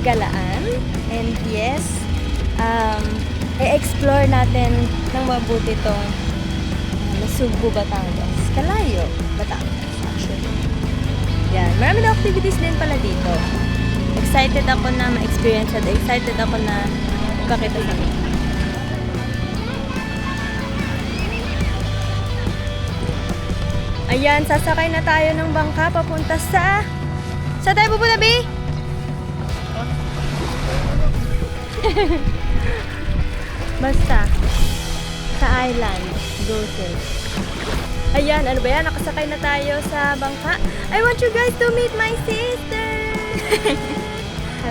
Galaan. And yes, i-explore natin ng mabuti tong Subo, Batangas. Kalayo, Batangas actually. Yan, marami na activities din pala dito. Excited ako na ma-experience at excited ako na makakita sa akin. Ayan, sasakay na tayo ng bangka papunta sa... Saan tayo pupunta, B? Basta. Sa island. Goset. Ayan, ano ba yan? Nakasakay na tayo sa bangka. I want you guys to meet my sister!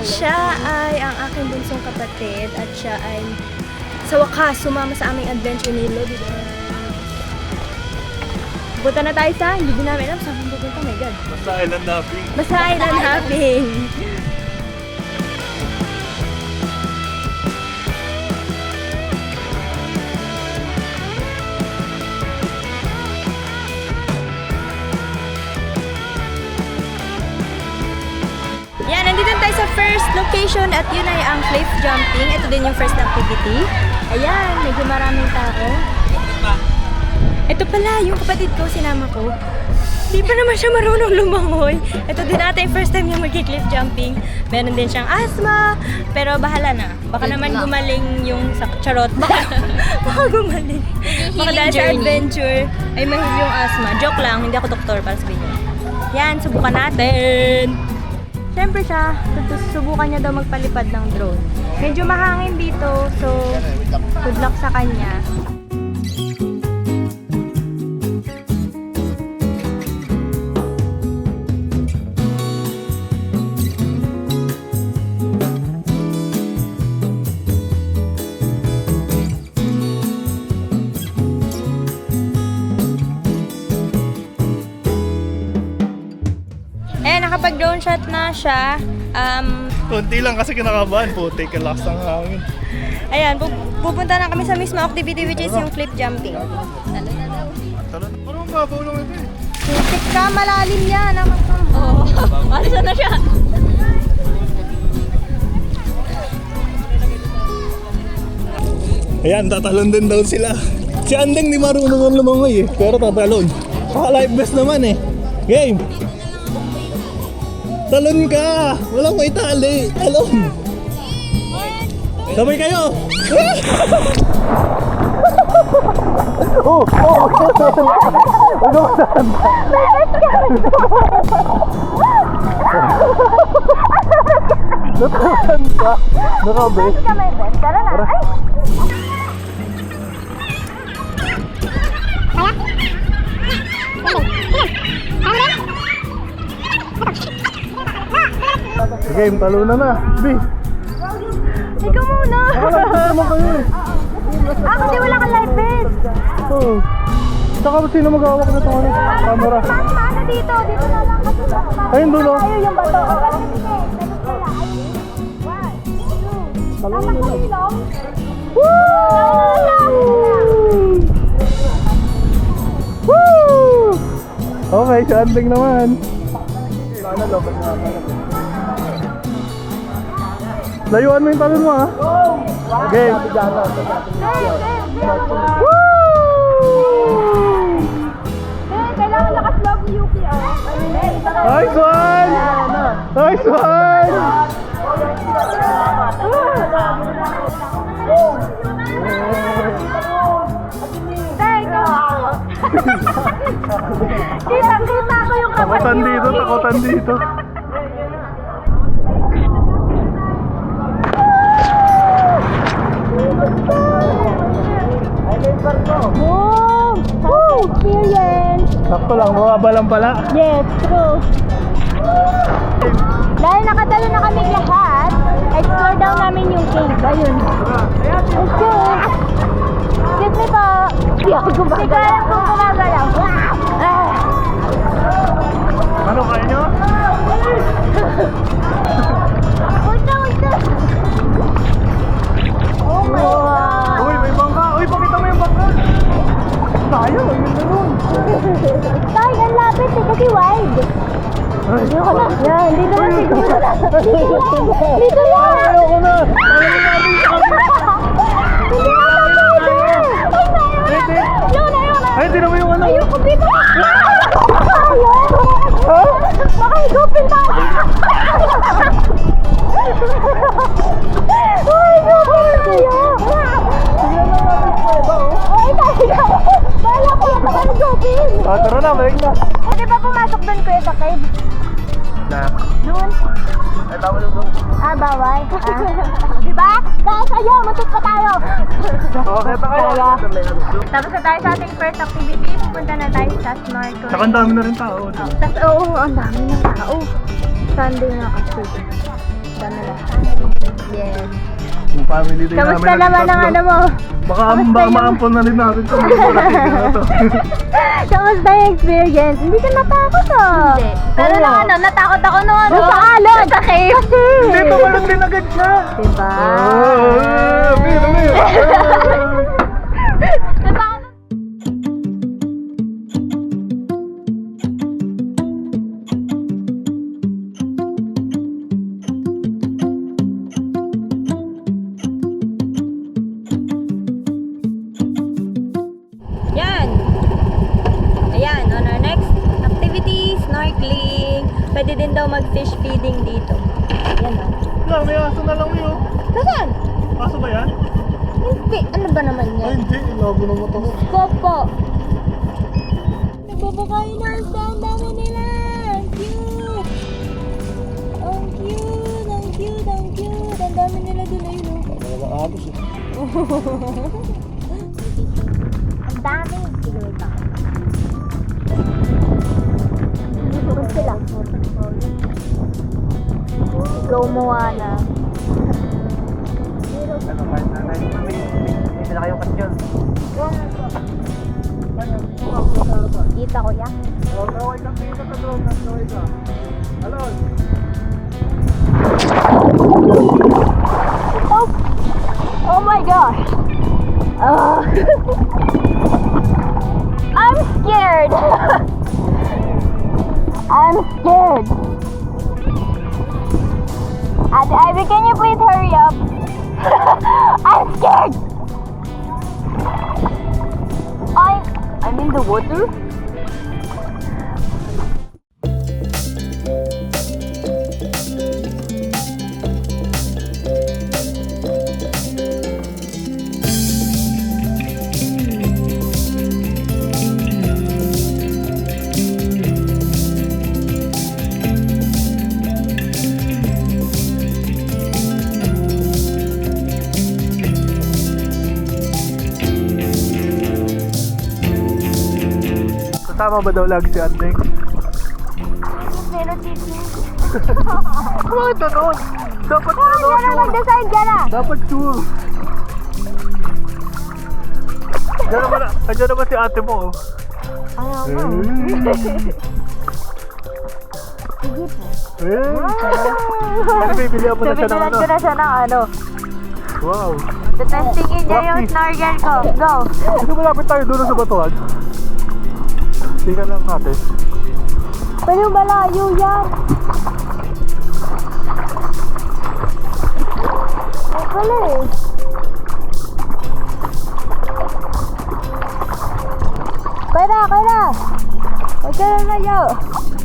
Siya ay ang aking bunsong kapatid at siya ay sa wakas sumama sa aming adventure ni Lodi. Punta na tayo sa, hindi din namin alam saan pupunta, oh my god. Basta island hopping. Basta island hopping. Yan, nandito tayo sa first location at yun ay ang cliff jumping. Ito din yung first activity. Ayan, medyo maraming tao. Ito pala, yung kapatid ko, sinama ko. Di pa naman siya marunong lumangoy. Ito din ata yung first time yung mag-cliff jumping. Meron din siyang asthma, pero bahala na. Baka naman gumaling yung sa charot. Baka gumaling. Baka dahil sa adventure ay mahil yung asthma. Joke lang, hindi ako doktor para sabihin niyo. Yan, subukan natin. Siyempre siya, subukan niya daw magpalipad ng drone. Medyo mahangin dito, so good luck sa kanya. Nakapag-drone shot na siya. Kunti lang kasi kinakabahan po. Take a lakas ng hangin. Ayan, pupunta na kami sa mismo activity which is yung flip jumping. Talon. Parang mababaw lang ito eh. Sitik ka, malalim yan. Oo. Alis na siya. Ayan, tatalon din daw sila. Si Andeng di marunong lumangoy eh. Pero tatalon. Saka life vest naman eh. Game! Talon ka! Walang may tali! Talon! Sabay kayo! Oh! Oh! Natalan ka! Nakabes! Tara na! Ay! Game, talo na. B! Ikaw muna! Naman kayo eh! Kasi wala kang life vest! Oo. Saka sino mag-awak na itong camera? Paano dito? Dito na lang kasi Ayun dulo. tayo yung bato. Talo na lang. Woo! Okay, si Andeng naman. Layuan mo yung talon mo ha. Okay. Woo! Kailangan lakas loob ni Yuki, oh. Nice one! Nice one! Kita ko yung kapatid. Takutan dito. Boom! Woo! Experience! Sakto lang, mababa lang pala. Yes, true. Dahil nakatalo na kami lahat, explore daw namin yung cave. Ayun. Let's go! Excuse me po. Hindi ako gumagalaw. Hindi kaya po gumagalaw. Ano kaya nyo? Ulta! Oh my God! Uy, may bangka! Uy, pakita mo yung bangka! Tayo, yun na nun! Tay, ang lapit eh, kasi wide. Ay, Hindi ko na. Yan, hindi naman siguro. Dito lang! Ayoko na! Ayoko na natin sa kabila! Ay, hindi naman yung ano! Ayoko dito! Ha? Baka higupin tayo! Ay, higupin tayo! Ay, tayo! Bala ko yung baka higupin! Tara na, balik na! Pwede ba pumasok doon kuya sa cave? Na. Doon? Ay, tama lang doon. Ah, bawal? Diba? Dahil sa'yo, matot pa tayo! Okay, pa kayo. Tapos na tayo sa ating first activity, pupunta na tayo sa snorkel. Saka ang dami na rin tao. Tapos, oo, ang dami ng tao. Sunday na kasi. Dami na. Yes. Yung family day namin. Kamusta naman ang ano mo? Baka maampon na rin natin ito. Kamusta yung experience? Hindi ka natakot ah. Hindi. Pero Oo. na ano, natakot ako noon. Sa alon! Sa cave! Hindi, tumalon din agad siya. Diba? Mira. Natakot. Yan. Ayan, on our next activity, snorkeling. Pwede din daw mag-fish feeding dito. Yan o. Lang, may aso na lang yun. Nasaan? Aso ba yan? Hindi. Ano ba naman Ay, yan? hindi. Labo ng mata ko. Popo. Nagbabakain na ang dami nila. Ang cute. Ang cute. Ang cute. Ang cute. Ang dami nila dun ay no. Wala agos eh. Ang dami. Sinuwi pa. Kung sila. Ikaw mo na. Ano, kahit nanay. May sila kayong kat dyan. Kita ko yan. Kaway ka, kita ka doon. Kaway ka. Alon. Oh, oh my gosh. I'm scared. I'm scared. Ate Ivy, can you please hurry up? I'm scared. I'm in the water. Tama ba daw lagi si Andeng? Pero titi. Bakit ganun? Dapat Oh, yan na mag-decide ka na. Dapat sure. Diyan naman si ate mo. Ayaw mo. Sige po. Ano bibili ako na siya ng ano? Sabi na siya ng ano. Wow. Testingin niya yung snorkel ko. Go. Ito malapit tayo doon sa batuan. Tingnan lang natin. Pero malayo yan. Ay pala eh. Kaya na. Huwag ka na layo.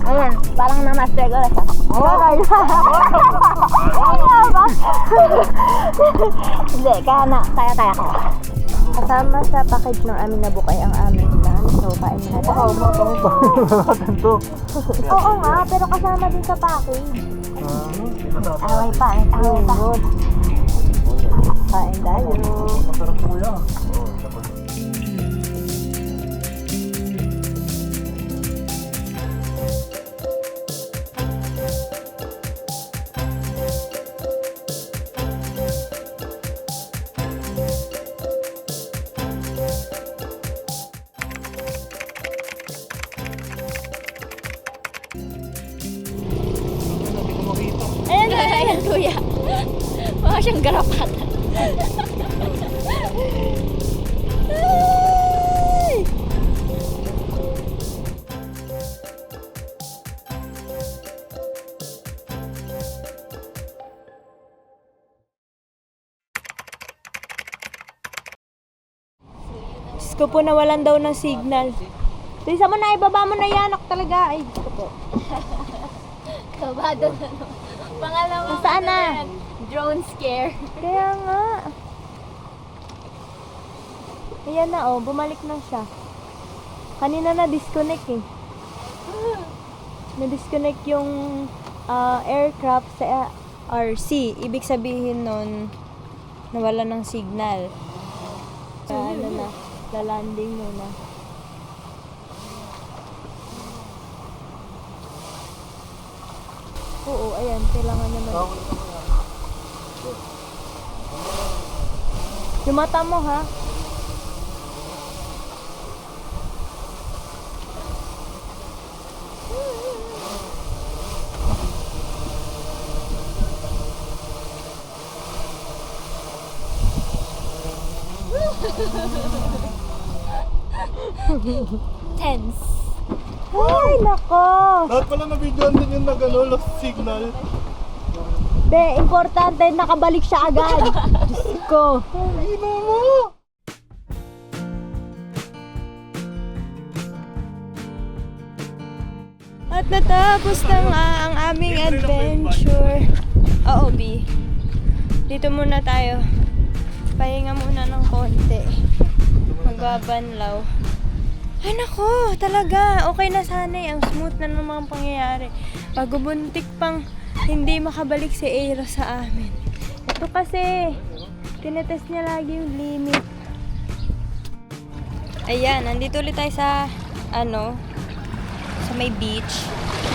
Ayan, parang na-master ko na siya. Kaya ba? Hindi, kaya ko. Kasama sa package ng aming nabukay ang aming lunch. So, kain na natin. Ito. Oo nga, pero kasama din sa package. Away pa. Kain tayo. Masarap po yan. Ayan, kuya. Mukha siyang garapatan. ko po, nawalan daw ng signal. Lisa mo na, ibaba mo na yan. Ako talaga. Ay, gusto po. Kabado na no. Pangalawa, Nasaan na? Drone scare. Kaya nga. Ayan na, oh. Bumalik na siya. Kanina na-disconnect eh. Na-disconnect yung aircraft sa RC. Ibig sabihin nun, nawala ng signal. Ano na, lalanding muna. Oo, ayan, kailangan naman. Yung mata mo, ha? Tense. Ay, nako! Lahat pala na videoan din yung lost signal. Be, importante, nakabalik siya agad. Diyos ko. Ina mo! At natapos na nga ang aming adventure. Oo, B. Dito muna tayo. Pahinga muna ng konti. Magbabanlaw. Ay nako, talaga. Okay na sana eh. Ang smooth na ng mga pangyayari. Bago buntik pang hindi makabalik si Aira sa amin. Ito kasi, tinetest niya lagi yung limit. Ayan, nandito ulit tayo sa, sa may beach.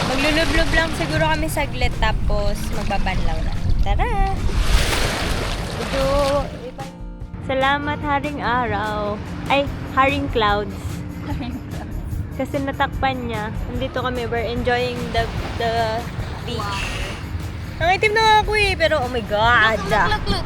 Maglulublob lang siguro kami saglit tapos magbabanlaw na. Tara! Ito, salamat Haring Araw. Ay, Haring Clouds. Kasi natakpan niya. Nandito kami, we're enjoying the beach. Ang itim na nga ako eh, pero oh my God! Look.